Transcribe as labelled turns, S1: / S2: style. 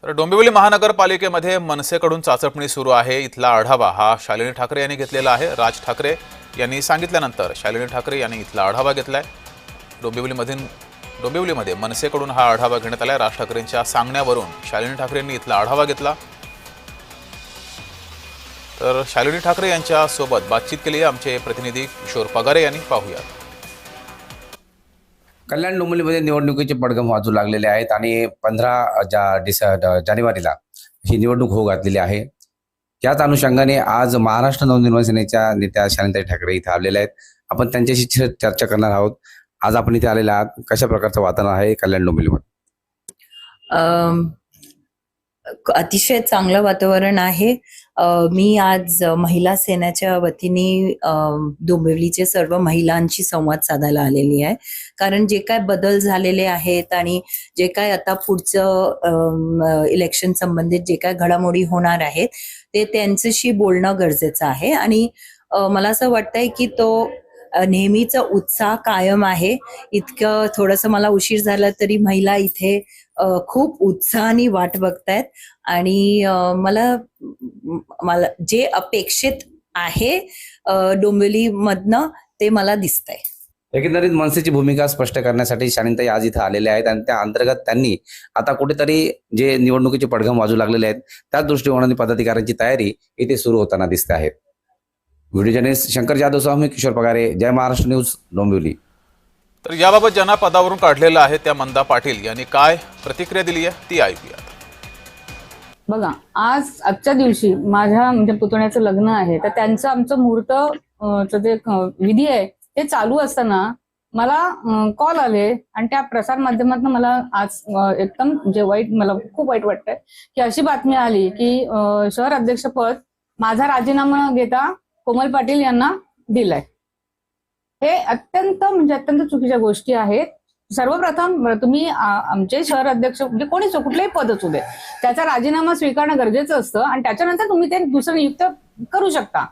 S1: तर डोंबिवली महानगरपालिकेमध्ये मनसेकडून चाचपणी सुरू आहे. इथला आढावा हा शालिनी ठाकरे यांनी घेतलेला आहे. राज ठाकरे यांनी सांगितल्यानंतर शालिनी ठाकरे यांनी इथला आढावा घेतलाय. डोंबिवलीमध्ये मनसेकडून हा आढावा घेण्यात आलाय. राज ठाकरेंच्या सांगण्यावरून शालिनी ठाकरे यांनी इथला आढावा घेतला. तर शालिनी ठाकरे यांच्या सोबत बातचीत केली आमचे प्रतिनिधी किशोर पगारे यांनी. पाहूयात.
S2: कल्याण डोंबिवलीमध्ये निवडणुकीचे पडघम वाजू लागलेले आहेत आणि 15 जानेवारीला ही निवडणूक होऊ घातलेली आहे. त्याच अनुषंगाने आज महाराष्ट्र नवनिर्माण सेनेच्या नेत्या शालिनीताई ठाकरे इथे आलेल्या आहेत. आपण त्यांच्याशी चर्चा करणार आहोत. आज आपण इथे आलेले आहात, कशा प्रकारचं वातावरण आहे कल्याण डोंबिवलीमध्ये?
S3: अतिशय चांगलं वातावरण आहे. मी आज महिला सेनेच्या वतीने डोंबिवलीचे सर्व महिलांशी संवाद साधायला आलेली आहे. कारण जे काय बदल झालेले आहेत आणि जे काय आता पुढचं इलेक्शन संबंधित जे काय घडामोडी होणार आहेत ते त्यांच्याशी बोलणं गरजेचं आहे. आणि मला असं वाटतंय की तो नेहमीचा उत्साह कायम आहे. इतकं थोडंसं मला उशीर झाला तरी महिला इथे खूप उत्साहाने वाट बघतायत आणि मला जे अपेक्षित आहे डोंबिवलीमधनं ते मला दिसतंय.
S2: एकंदरीत मनसेची भूमिका स्पष्ट करण्यासाठी शालिनीताई आज इथे आलेल्या आहेत आणि त्या अंतर्गत त्यांनी आता कुठेतरी जे निवडणुकीचे पडघम वाजू लागलेले आहेत त्याच दृष्टिकोनाने पदाधिकाऱ्यांची तयारी इथे सुरू होताना दिसते आहे. व्हिडिओ जर्नलिस्ट शंकर जाधव सह मी किशोर पगारे, जय महाराष्ट्र न्यूज, डोंबिवली.
S1: तर याबाबत ज्यांना पदावरून काढलेलं आहे त्या मंदा पाटील यांनी काय प्रतिक्रिया दिली आहे ती ऐकूया.
S4: बघा, आजच्या दिवशी माझ्या म्हणजे पुतण्याचं लग्न आहे, तर त्यांचं आमचं मुहूर्त जे विधी आहे ते चालू असताना मला कॉल आले आणि त्या प्रसार माध्यमातून मला आज एकदम म्हणजे मला खूप वाईट वाटतंय की अशी बातमी आली की शहर अध्यक्षपद माझा राजीनामा घेता कोमल पाटील यांना दिलाय. हे अत्यंत चुकीच्या गोष्टी आहेत. सर्वप्रथम तुम्ही आमचे शहर अध्यक्ष म्हणजे कोणीच कुठलेही पद असू दे त्याचा राजीनामा स्वीकारणं गरजेचं असतं आणि त्याच्यानंतर तुम्ही ते दुसरं नियुक्त करू शकता.